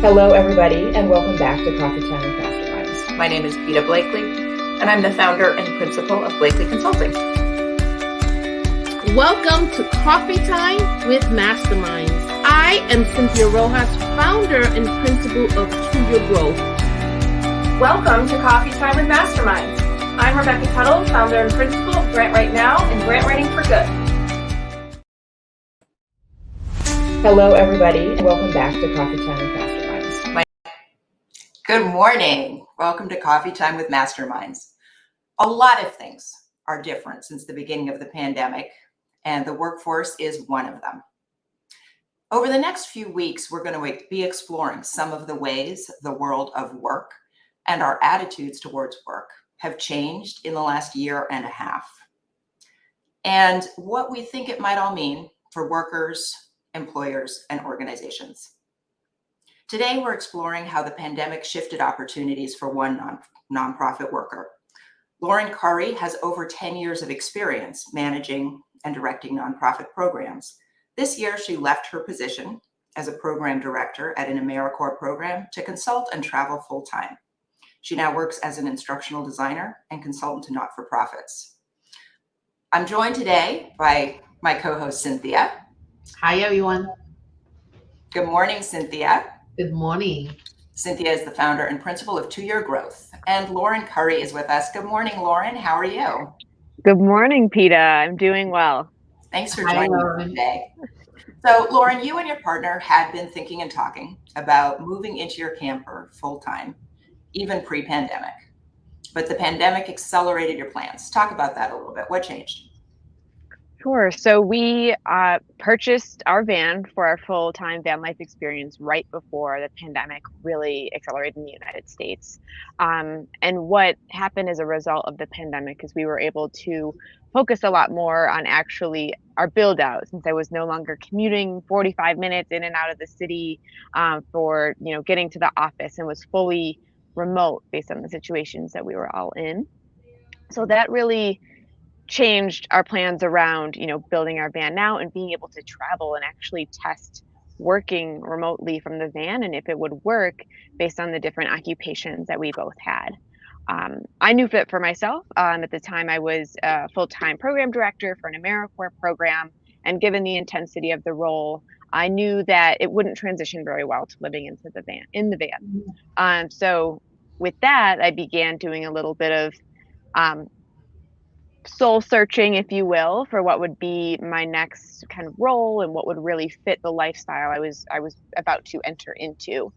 Hello, everybody, and welcome back to Coffee Time with Masterminds. My name is Peta Blakely, and I'm the founder and principal of Blakely Consulting. Welcome to Coffee Time with Masterminds. I am Cynthia Rojas, founder and principal of To Your Growth. Welcome to Coffee Time with Masterminds. I'm Rebecca Tuttle, founder and principal of Grant Right Now and Grant Writing for Good. Hello, everybody, and welcome back to Coffee Time with Masterminds. Good morning. Welcome to Coffee Time with Masterminds. A lot of things are different since the beginning of the pandemic, and the workforce is one of them. Over the next few weeks, we're going to be exploring some of the ways the world of work and our attitudes towards work have changed in the last year and a half, and what we think it might all mean for workers, employers, and organizations. Today, we're exploring how the pandemic shifted opportunities for one nonprofit worker. Lauren Currie has over 10 years of experience managing and directing nonprofit programs. This year, she left her position as a program director at an AmeriCorps program to consult and travel full-time. She now works as an instructional designer and consultant to not-for-profits. I'm joined today by my co-host, Cynthia. Hi, everyone. Good morning, Cynthia. Good morning. Cynthia is the founder and principal of To Your Growth. And Lauren Currie is with us. Good morning, Lauren. How are you? Good morning, Peta. I'm doing well. Thanks for joining us today. So, Lauren, you and your partner had been thinking and talking about moving into your camper full-time, even pre-pandemic. But the pandemic accelerated your plans. Talk about that a little bit. What changed? Sure. So we purchased our van for our full-time van life experience right before the pandemic really accelerated in the United States. And what happened as a result of the pandemic is we were able to focus a lot more on actually our build out, since I was no longer commuting 45 minutes in and out of the city for getting to the office, and was fully remote based on the situations that we were all in. So that really changed our plans around, building our van now and being able to travel and actually test working remotely from the van, and if it would work based on the different occupations that we both had. I knew that for myself. At the time, I was a full-time program director for an AmeriCorps program, and given the intensity of the role, I knew that it wouldn't transition very well to living in the van. So with that, I began doing a little bit of soul searching, if you will, for what would be my next kind of role and what would really fit the lifestyle I was about to enter into.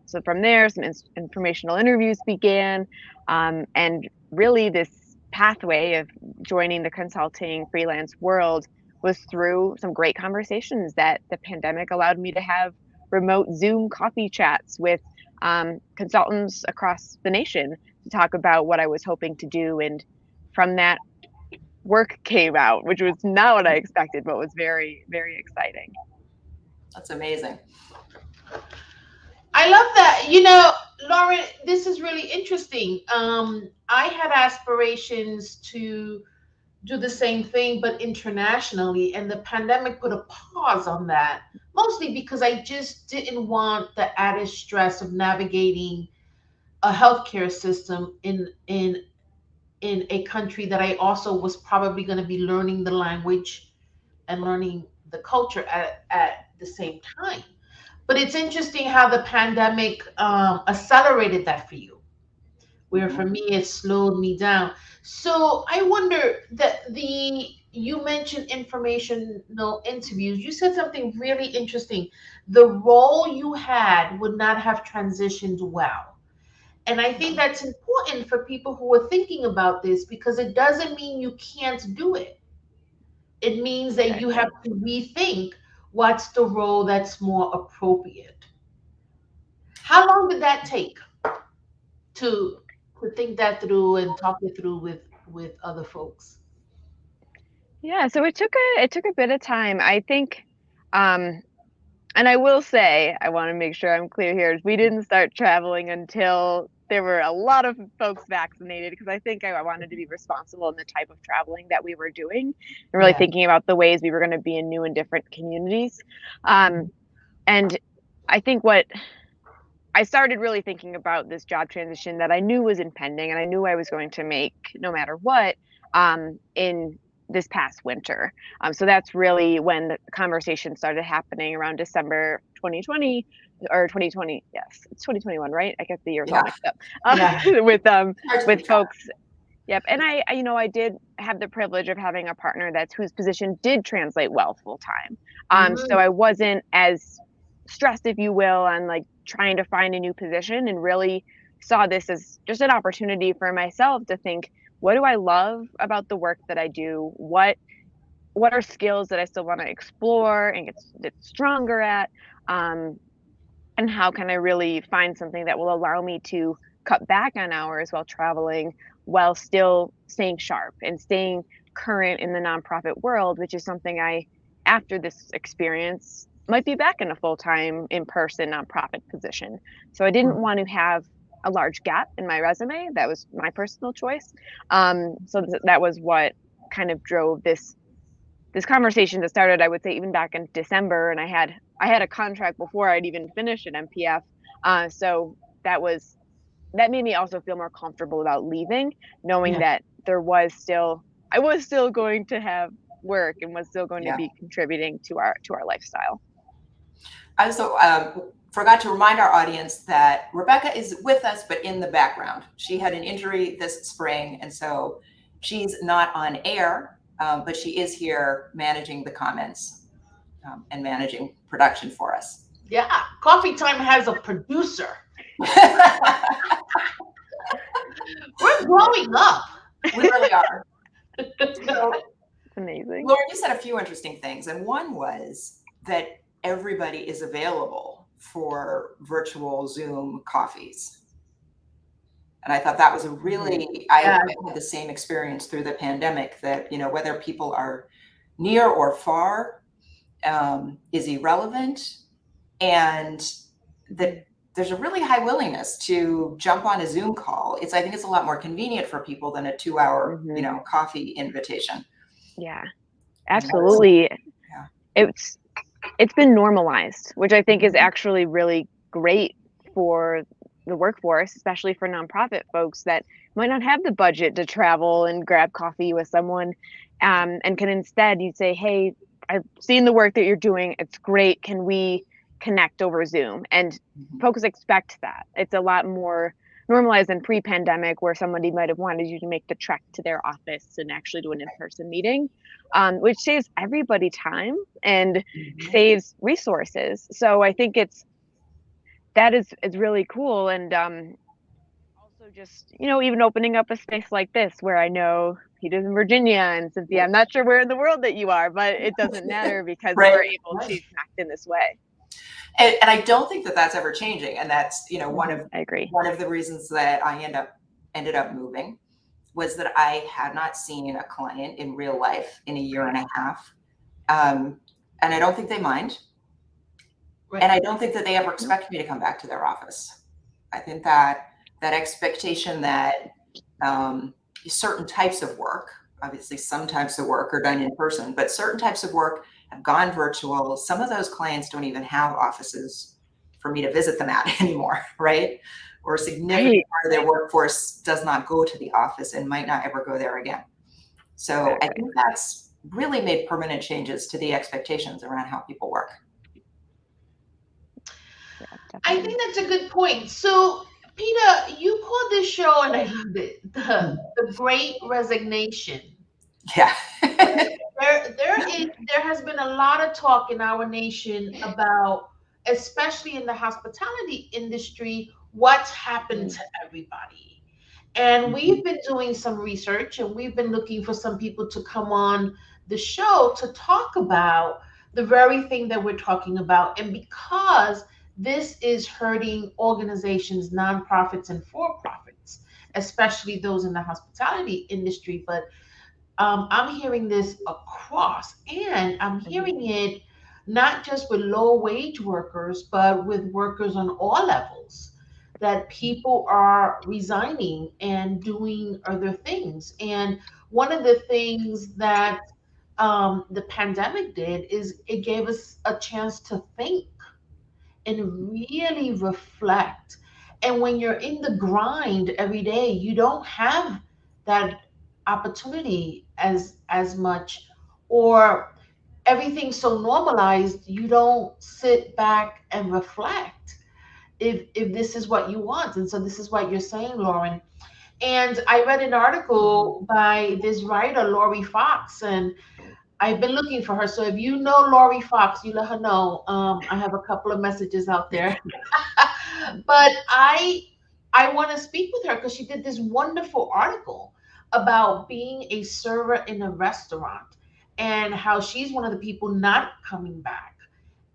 So from there, some informational interviews began, and really this pathway of joining the consulting freelance world was through some great conversations that the pandemic allowed me to have remote Zoom coffee chats with consultants across the nation to talk about what I was hoping to do. And from that, work came out, which was not what I expected, but was very, very exciting. That's amazing. I love that. Lauren, this is really interesting. I had aspirations to do the same thing, but internationally, and the pandemic put a pause on that, mostly because I just didn't want the added stress of navigating a healthcare system in a country that I also was probably going to be learning the language and learning the culture at the same time. But it's interesting how the pandemic accelerated that for you, where for me it slowed me down. So I wonder that you mentioned informational interviews. You said something really interesting. The role you had would not have transitioned well. And I think that's important for people who are thinking about this, because it doesn't mean you can't do it. It means that you have to rethink what's the role that's more appropriate. How long did that take to think that through and talk it through with other folks? Yeah, so it took a bit of time. I think, and I will say, I want to make sure I'm clear here, we didn't start traveling until there were a lot of folks vaccinated, because I think I wanted to be responsible in the type of traveling that we were doing, and really thinking about the ways we were going to be in new and different communities. And I think what I started really thinking about this job transition that I knew was impending and I knew I was going to make no matter what, in this past winter. So that's really when the conversation started happening around December 2020 or 2020. Yes, it's 2021, right? I get the years all Yeah. mixed up. Yeah. With Hard to with keep track. folks. Yep. And I did have the privilege of having a partner that's whose position did translate well full time. So I wasn't as stressed, if you will, on like trying to find a new position, and really saw this as just an opportunity for myself to think, what do I love about the work that I do? What are skills that I still want to explore and get stronger at? Um, and how can I really find something that will allow me to cut back on hours while traveling, while still staying sharp and staying current in the nonprofit world, which is something I, after this experience, might be back in a full-time in-person nonprofit position. So I didn't want to have a large gap in my resume. That was my personal choice. That was what kind of drove this conversation that started, I would say, even back in December, and I had a contract before I'd even finished at MPF. So that made me also feel more comfortable about leaving, knowing Yeah. that I was still going to have work and was still going to Yeah. be contributing to our lifestyle. I also forgot to remind our audience that Rebecca is with us, but in the background. She had an injury this spring, and so she's not on air, but she is here managing the comments and managing production for us. Yeah, Coffee Time has a producer. We're growing up. We really are. So, It's amazing. Lauren, you said a few interesting things, and one was that everybody is available for virtual Zoom coffees. And I thought that was a really, I had the same experience through the pandemic that, whether people are near or far is irrelevant. And that there's a really high willingness to jump on a Zoom call. I think it's a lot more convenient for people than a 2-hour, coffee invitation. Yeah, absolutely. Yeah. It's been normalized, which I think is actually really great for the workforce, especially for nonprofit folks that might not have the budget to travel and grab coffee with someone, and can instead you say, hey, I've seen the work that you're doing. It's great. Can we connect over Zoom? And folks expect that. It's a lot more normalized than pre-pandemic, where somebody might have wanted you to make the trek to their office and actually do an in-person meeting, which saves everybody time and saves resources. So I think that is really cool. And also just, even opening up a space like this where I know Peter's in Virginia and Cynthia, I'm not sure where in the world that you are, but it doesn't matter because Right. we're able to connect in this way. And I don't think that that's ever changing. And that's, one of I agree. One of the reasons that I ended up moving was that I had not seen a client in real life in a year and a half. And I don't think they mind. Right. And I don't think that they ever expect me to come back to their office. I think that expectation that certain types of work, obviously some types of work are done in person, but certain types of work have gone virtual. Some of those clients don't even have offices for me to visit them at anymore, right? Or a significant part of their workforce does not go to the office and might not ever go there again. So I think that's really made permanent changes to the expectations around how people work. I think that's a good point. So, Peter, you called this show, and I loved it, the Great Resignation. Yeah. There has been a lot of talk in our nation about, especially in the hospitality industry, what's happened to everybody. And we've been doing some research, and we've been looking for some people to come on the show to talk about the very thing that we're talking about. And because this is hurting organizations, nonprofits, and for profits, especially those in the hospitality industry. But I'm hearing this across, and I'm hearing it not just with low wage workers, but with workers on all levels, that people are resigning and doing other things. And one of the things that the pandemic did is it gave us a chance to think and really reflect. And when you're in the grind every day, you don't have that opportunity as much, or everything's so normalized, you don't sit back and reflect if this is what you want. And so this is what you're saying, Lauren. And I read an article by this writer, Lori Fox, and I've been looking for her. So if you know Lori Fox, you let her know. I have a couple of messages out there. But I want to speak with her because she did this wonderful article about being a server in a restaurant and how she's one of the people not coming back,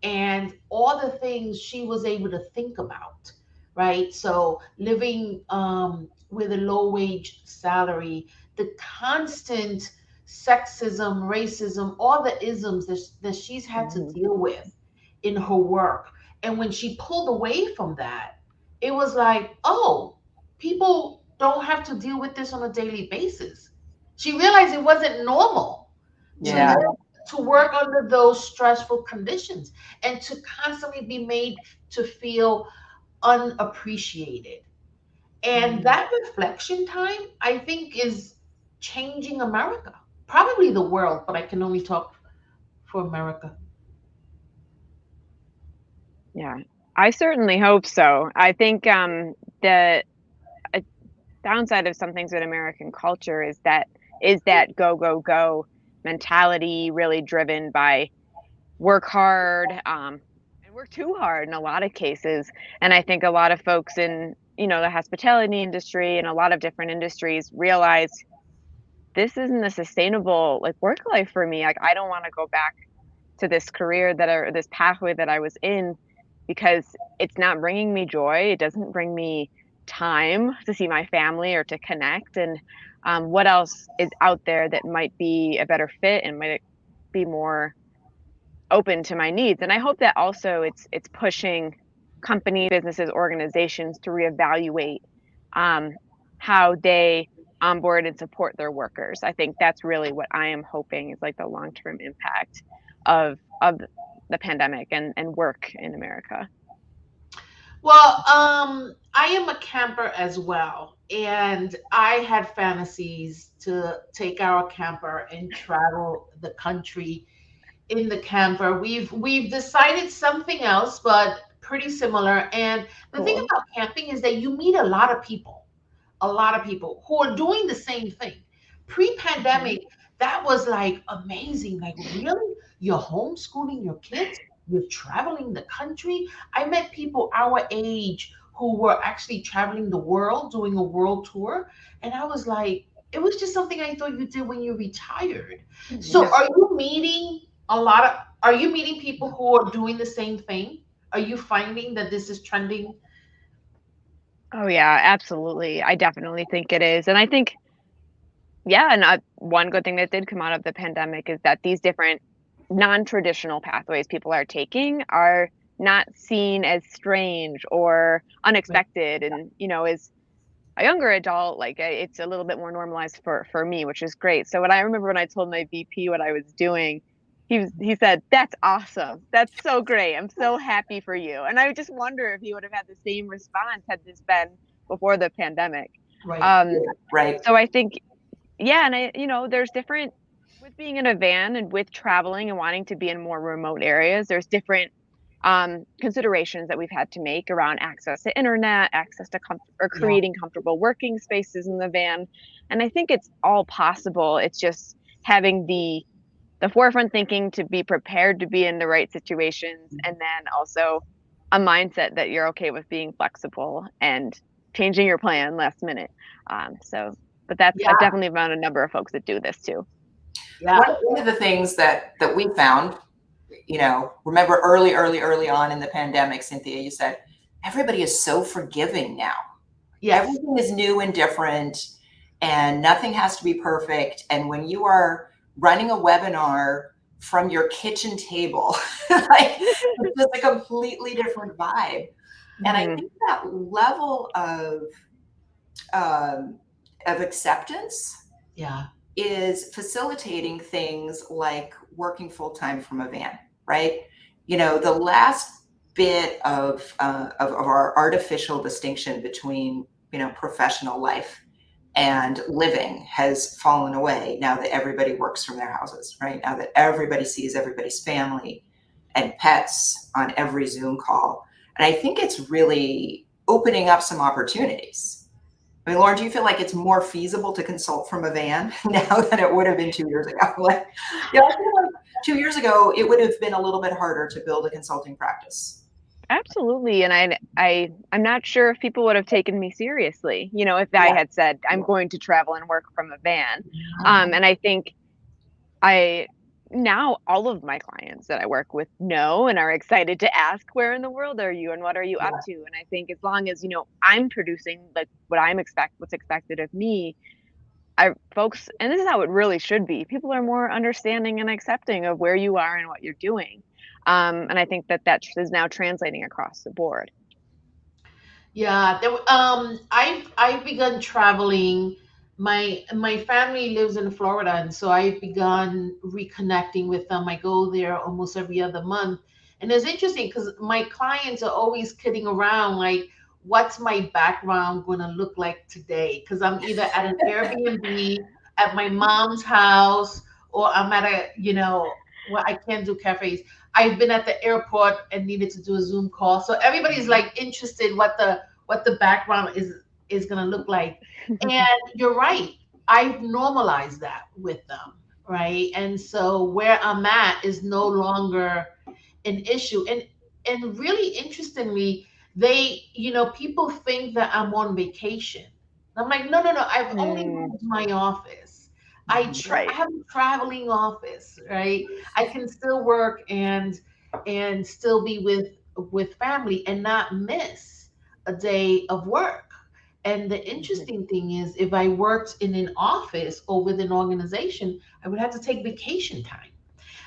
and all the things she was able to think about, right? So living with a low wage salary, the constant sexism, racism, all the isms that she's had to deal with in her work. And when she pulled away from that, it was like, oh, people don't have to deal with this on a daily basis. She realized it wasn't normal to Yeah. live, to work under those stressful conditions, and to constantly be made to feel unappreciated. And that reflection time, I think, is changing America, probably the world, but I can only talk for America. Yeah, I certainly hope so. I think the a downside of some things in American culture is that go go go mentality, really driven by work hard, and work too hard in a lot of cases. And I think a lot of folks in, the hospitality industry and a lot of different industries realize this isn't a sustainable like work life for me. Like I don't want to go back to this career or this pathway that I was in because it's not bringing me joy. It doesn't bring me time to see my family or to connect. And what else is out there that might be a better fit and might be more open to my needs? And I hope that also it's pushing company, businesses, organizations to reevaluate um, how they onboard and support their workers. I think that's really what I am hoping is like the long term impact of the pandemic and work in America. Well, I am a camper as well, and I had fantasies to take our camper and travel the country in the camper. We've decided something else, but pretty similar. And the thing Cool. about camping is that you meet a lot of people who are doing the same thing. Mhm. Pre-pandemic, that was like amazing. Like, really? You're homeschooling your kids? You're traveling the country? I met people our age who were actually traveling the world, doing a world tour. And I was like, it was just something I thought you did when you retired. So Mhm. are you meeting people who are doing the same thing? Are you finding that this is trending? Oh yeah, absolutely. I definitely think it is. And I think yeah, and one good thing that did come out of the pandemic is that these different non-traditional pathways people are taking are not seen as strange or unexpected. And as a younger adult, like it's a little bit more normalized for me, which is great. So when I remember when I told my VP what I was doing, he said, "That's awesome. That's so great. I'm so happy for you." And I just wonder if he would have had the same response had this been before the pandemic. Right. Um, Right. so I think yeah, and there's different with being in a van and with traveling and wanting to be in more remote areas, there's different considerations that we've had to make around access to internet, access to or Yeah. creating comfortable working spaces in the van. And I think it's all possible. It's just having the forefront thinking to be prepared to be in the right situations, and then also a mindset that you're okay with being flexible and changing your plan last minute. But that's Yeah. I've definitely found a number of folks that do this too. Yeah. One of the things that we found, remember early on in the pandemic, Cynthia, you said everybody is so forgiving now. Yes. Everything is new and different, and nothing has to be perfect. And when you are running a webinar from your kitchen table, like it's just a completely different vibe. And I Mhm. think that level of acceptance Yeah. is facilitating things like working full time from a van, right? The last bit of our artificial distinction between, professional life and living has fallen away now that everybody works from their houses, right? Now that everybody sees everybody's family and pets on every Zoom call. And I think it's really opening up some opportunities. I mean, Lauren, do you feel like it's more feasible to consult from a van now than it would have been 2 years ago? Like, I feel like 2 years ago, it would have been a little bit harder to build a consulting practice. Absolutely. And I'm not sure if people would have taken me seriously, if I Yeah. had said I'm going to travel and work from a van. And I think now all of my clients that I work with know and are excited to ask, where in the world are you and what are you up to? And I think as long as, I'm producing like what's expected of me, folks, and this is how it really should be. People are more understanding and accepting of where you are and what you're doing. And I think that is now translating across the board. Yeah, I've begun traveling. My family lives in Florida, and so I've begun reconnecting with them. I go there almost every other month, and it's interesting because my clients are always kidding around, like, "What's my background going to look like today?" Because I'm either at an Airbnb, at my mom's house, or I'm at well, I can't do cafes. I've been at the airport and needed to do a Zoom call. So everybody's like interested what the background is going to look like. And you're right. I've normalized that with them, right? And so where I'm at is no longer an issue. And really interestingly, people think that I'm on vacation. I'm like, no, no, no. I've only moved my office. I Right. have a traveling office, right? I can still work and still be with family and not miss a day of work. And the interesting thing is, if I worked in an office or with an organization, I would have to take vacation time.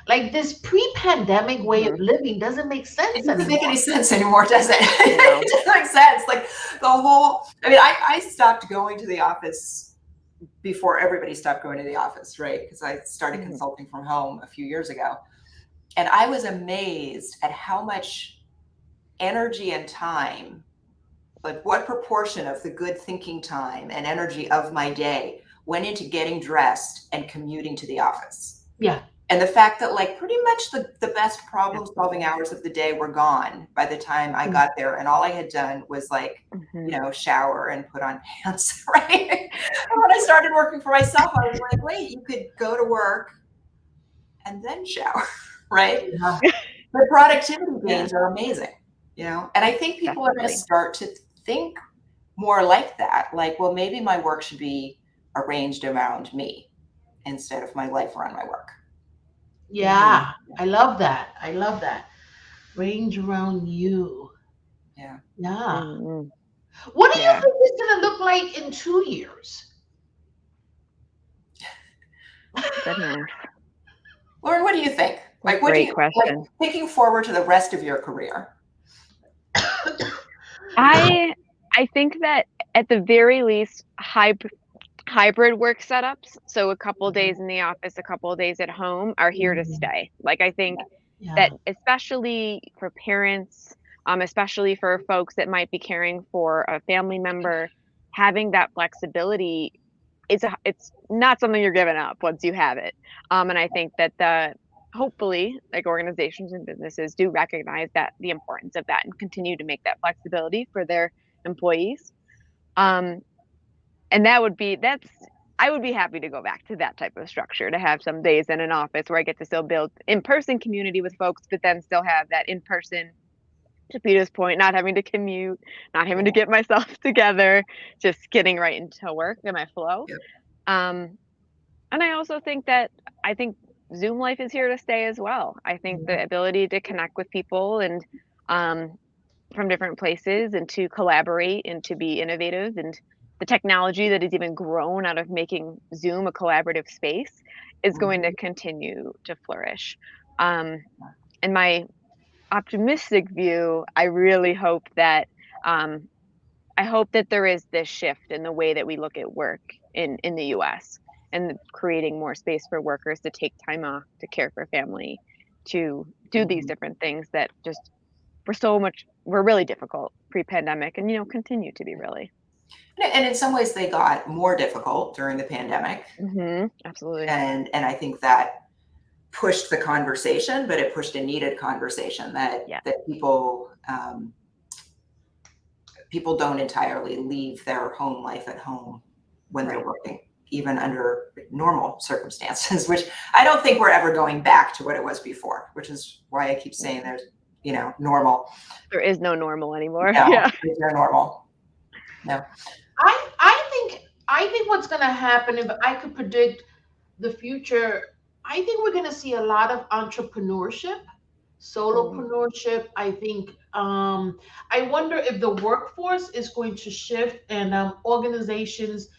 Like, this pre-pandemic way of living doesn't make It sense doesn't make any anymore. sense anymore, does it? No. It doesn't make sense. Like I stopped going to the office before everybody stopped going to the office, right? Because I started consulting from home a few years ago. And I was amazed at how much energy and time, like what proportion of the good thinking time and energy of my day went into getting dressed and commuting to the office. Yeah. And the fact that like pretty much the best problem solving hours of the day were gone by the time I got there. And all I had done was like, shower and put on pants, right? And when I started working for myself, I was like, wait, you could go to work and then shower, right? Yeah. The productivity gains are amazing, and I think people are going to Definitely. start to think more like that. Like, well, maybe my work should be arranged around me instead of my life around my work. Yeah. I love that. I love that. Range around you. Yeah. Yeah. Mhm. What do you Yeah. think it's going to look like in 2 years? Goodness. Lauren, what do you think? That's Like, a great question. thinking forward to the rest of your career? I think that at the very least, hybrid work setups, so a couple days in the office, a couple of days at home, are here to stay. Like, I think that Yeah. especially for parents, especially for folks that might be caring for a family member, having that flexibility it's not something you're giving up once you have it. And I think that hopefully, like, organizations and businesses do recognize that the importance of that and continue to make that flexibility for their employees. Um, and I would be happy to go back to that type of structure, to have some days in an office where I get to still build in-person community with folks, but then still have that in-person, to Peter's point, not having to commute, not having to get myself together, just getting right into work and my flow. Yep. And I also think I think Zoom life is here to stay as well. I think the ability to connect with people and um, from different places and to collaborate and to be innovative, and the technology that has even grown out of making Zoom a collaborative space is going to continue to flourish. In my optimistic view, I really hope that um, there is this shift in the way that we look at work in the US, and creating more space for workers to take time off, to care for family, to do these different things that just we're really difficult pre-pandemic, and continue to be really. And in some ways, they got more difficult during the pandemic, Absolutely. and I think that pushed the conversation, but it pushed a needed conversation that people don't entirely leave their home life at home when they're working, even under normal circumstances, which I don't think we're ever going back to what it was before, which is why I keep saying there's, normal. There is no normal anymore. No, Yeah. there's no normal. No. I think what's going to happen, if I could predict the future, I think we're going to see a lot of entrepreneurship, solopreneurship. I think I wonder if the workforce is going to shift, and organizations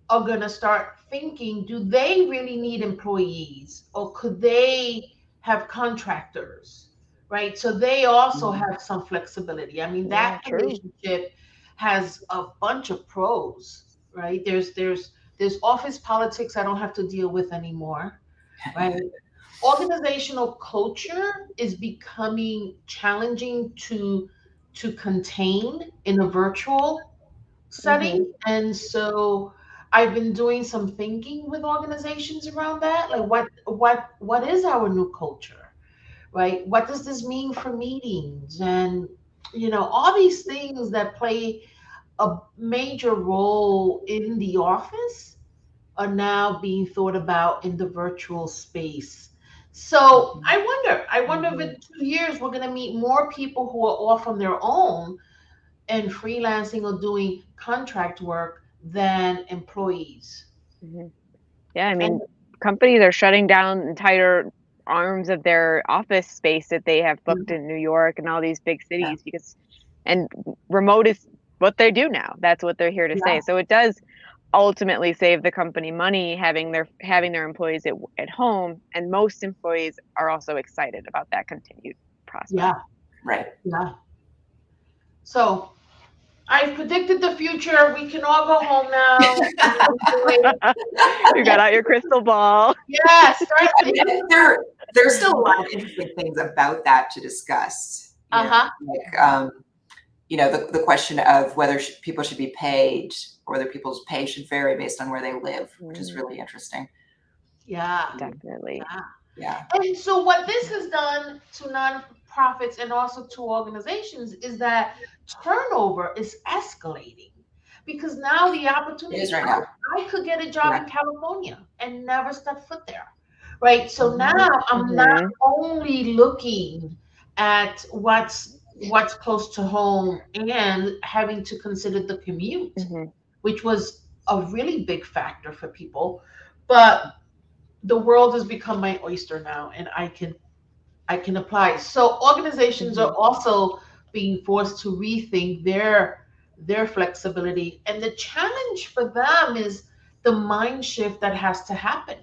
are going to start thinking, do they really need employees, or could they have contractors, right? So they also have some flexibility. I mean, that relationship has a bunch of pros, right? There's office politics I don't have to deal with anymore, right? Organizational culture is becoming challenging to contain in a virtual setting. And so I've been doing some thinking with organizations around that. Like what is our new culture? Right? What does this mean for meetings? And all these things that play a major role in the office are now being thought about in the virtual space. So I wonder if in 2 years we're going to meet more people who are off on their own and freelancing or doing contract work than employees. Yeah, I mean, companies are shutting down entire arms of their office space that they have booked in New York and all these big cities and remote is what they do now. That's what they're here to say. So it does ultimately save the company money having their employees at home, and most employees are also excited about that continued prospect. Yeah. Right. Yeah. So I've predicted the future. We can all go home now. You got out your crystal ball. Yes. There's still a lot of interesting things about that to discuss. The question of whether people should be paid, or whether people's pay should vary based on where they live, which is really interesting. Yeah. Definitely. Yeah. And so what this has done to nonprofits and also to organizations is that turnover is escalating, because now the opportunity is right now. I could get a job in California and never step foot there. Right. So now I'm not only looking at what's close to home and having to consider the commute, which was a really big factor for people, but the world has become my oyster now, and I can apply. So organizations are also being forced to rethink their flexibility, and the challenge for them is the mind shift that has to happen.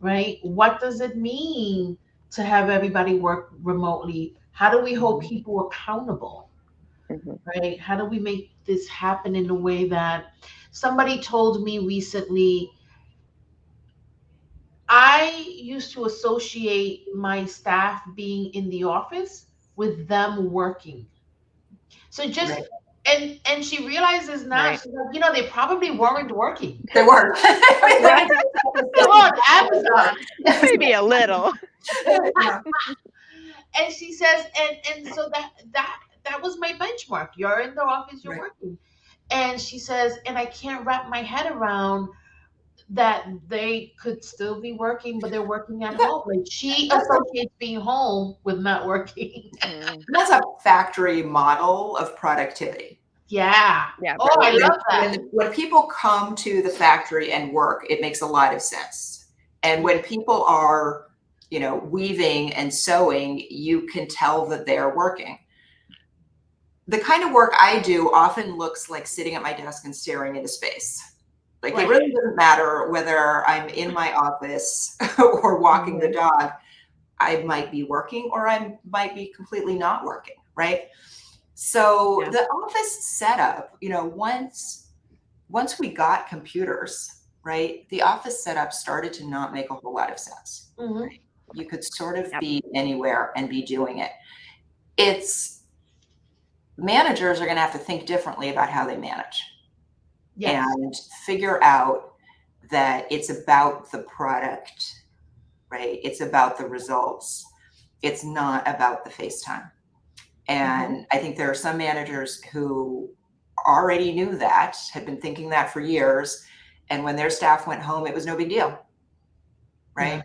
Right? What does it mean to have everybody work remotely? How do we hold people accountable? Right? How do we make this happen in a way that somebody told me recently? I used to associate my staff being in the office with them working. So just and she realizes now, she's like, they probably weren't working. They were. They were on Amazon. Maybe a little. And she says, and so that was my benchmark. You're in the office, you're working. And she says, and I can't wrap my head around that they could still be working, but they're working at home. Like she associates being home with not working. That's a factory model of productivity. Yeah. Oh, I love that. When people come to the factory and work, it makes a lot of sense. And when people are, weaving and sewing, you can tell that they're working. The kind of work I do often looks like sitting at my desk and staring into space. Like it really doesn't matter whether I'm in my office or walking the dog. I might be working, or I might be completely not working, right? So the office setup, once we got computers, right, the office setup started to not make a whole lot of sense. Right? You could sort of be anywhere and be doing it. it's managers are going to have to think differently about how they manage. Yes. And figure out that it's about the product, right? It's about the results. It's not about the face time. And I think there are some managers who already knew that, had been thinking that for years. And when their staff went home, it was no big deal, right?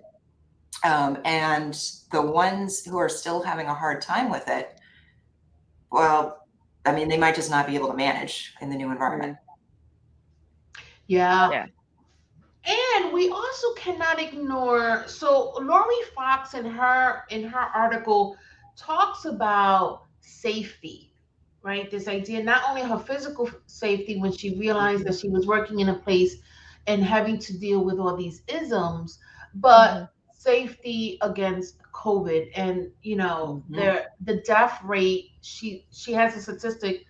And the ones who are still having a hard time with it, well, I mean, they might just not be able to manage in the new environment. Yeah. And we also cannot ignore, so Lori Fox in her article talks about safety, right? This idea, not only her physical safety when she realized that she was working in a place and having to deal with all these isms, but safety against COVID. And you know, the death rate, she has a statistic,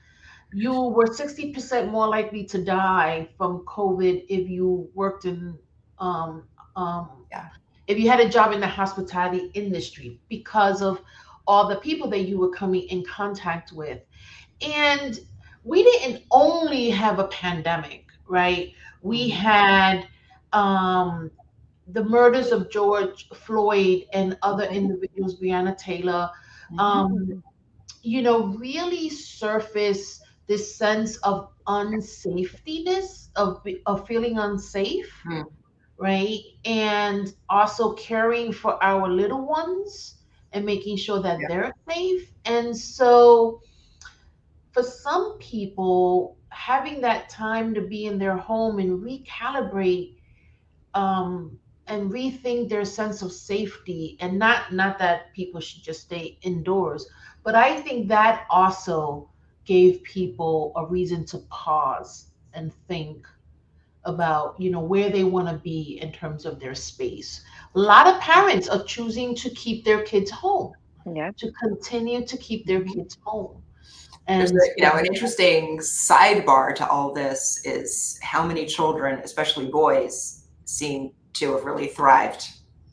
you were 60% more likely to die from COVID if you worked in, um, um, if you had a job in the hospitality industry, because of all the people that you were coming in contact with. And we didn't only have a pandemic, right? We had the murders of George Floyd and other individuals, Breonna Taylor, you know, really surface this sense of unsafetyness, of feeling unsafe, right? And also caring for our little ones and making sure that they're safe. And so for some people, having that time to be in their home and recalibrate, and rethink their sense of safety, and not that people should just stay indoors, but I think that also gave people a reason to pause and think about, you know, where they want to be in terms of their space. A lot of parents are choosing to keep their kids home, to continue to keep their kids home. There's And an interesting sidebar to all this is how many children, especially boys, seem to have really thrived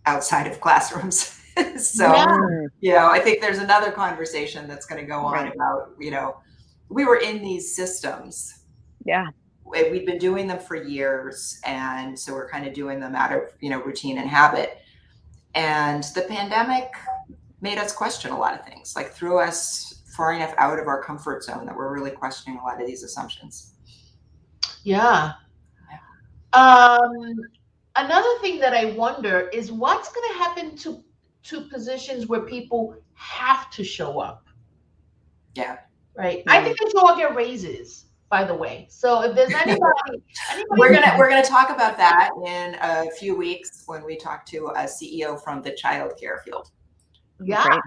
outside of classrooms. So, I think there's another conversation that's going to go on about, we were in these systems. We've been doing them for years. And so we're kind of doing them out of, routine and habit. And the pandemic made us question a lot of things, like threw us far enough out of our comfort zone that we're really questioning a lot of these assumptions. Another thing that I wonder is what's going to happen to positions where people have to show up. Right. I think they should all get raises, by the way. So if there's anybody we're gonna talk about that in a few weeks when we talk to a CEO from the childcare field. Yeah.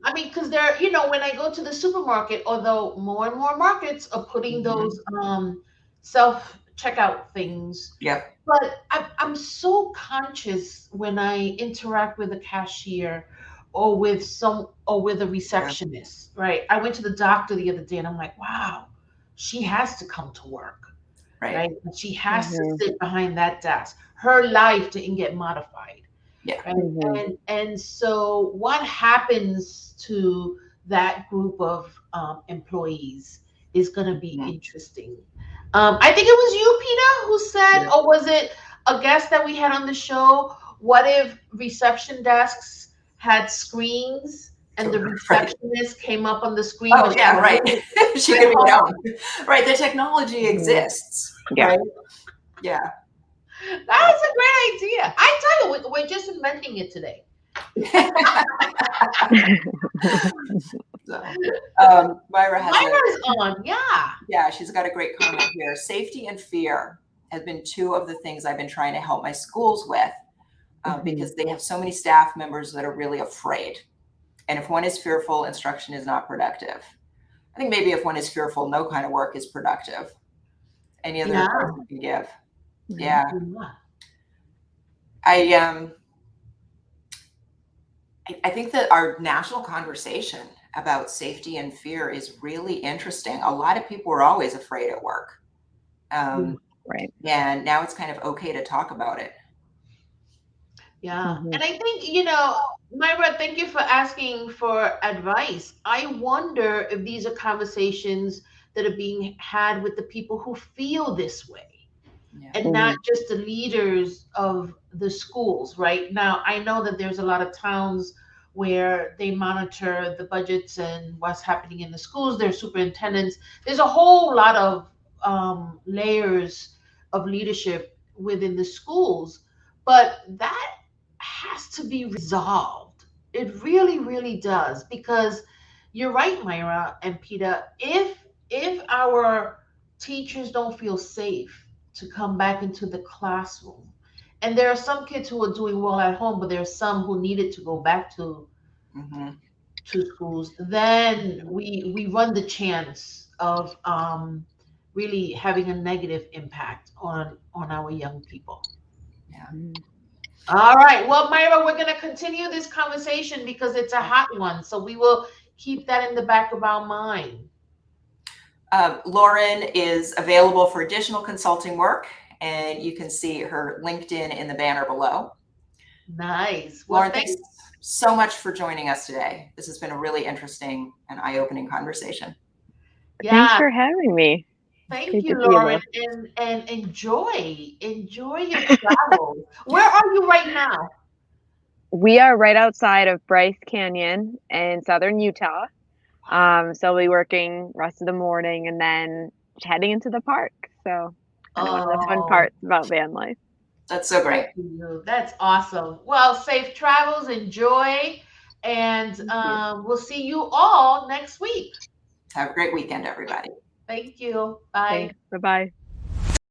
I mean, because they're, when I go to the supermarket, although more and more markets are putting those self checkout things. But I'm so conscious when I interact with a cashier or with a receptionist, right? I went to the doctor the other day and I'm like, wow, she has to come to work, right? And she has to sit behind that desk. Her life didn't get modified. Right? And so what happens to that group of employees is going to be interesting. I think it was you, Peter, who said, or was it a guest that we had on the show? What if reception desks had screens and the receptionist came up on the screen? Oh, yeah, right. She could be known. Right. The technology exists. Right. Yeah. That's a great idea. I tell you, we're just inventing it today. So, Myra's on. Yeah, she's got a great comment here. Safety and fear has been two of the things I've been trying to help my schools with because they have so many staff members that are really afraid. And if one is fearful, instruction is not productive. I think maybe if one is fearful, no kind of work is productive. Any other advice you can give? Yeah. I think that our national conversation about safety and fear is really interesting. A lot of people were always afraid at work. And now it's kind of okay to talk about it. Yeah. Mhm. And I think, Myra, thank you for asking for advice. I wonder if these are conversations that are being had with the people who feel this way Yeah. and not Mhm. just the leaders of the schools, right? Now, I know that there's a lot of towns where they monitor the budgets and what's happening in the schools, their superintendents. There's a whole lot of layers of leadership within the schools, but that has to be resolved. It really, really does, because you're right, Myra and Peter. If our teachers don't feel safe to come back into the classroom, and there are some kids who are doing well at home, but there are some who needed to go back Hmm. to schools, then we run the chance of really having a negative impact on our young people. Yeah. Mhm. All right. Well, Myra, we're going to continue this conversation because it's a hot one. So we will keep that in the back of our mind. Lauren is available for additional consulting work, and you can see her LinkedIn in the banner below. Nice. Well, Lauren, thanks so much for joining us today. This has been a really interesting and eye-opening conversation. Thanks yeah. for having me. Thank Great you, to see you Lauren, both. and enjoy your travels. Where are you right now? We are right outside of Bryce Canyon in southern Utah. So we'll be working rest of the morning and then heading into the park. So kind of one of the fun Oh, parts about van life. That's so great. to you. That's awesome. Well, safe travels, enjoy, and Thank you. we'll see you all next week. Have a great weekend, everybody. Thank you. Bye. Thanks. Bye bye.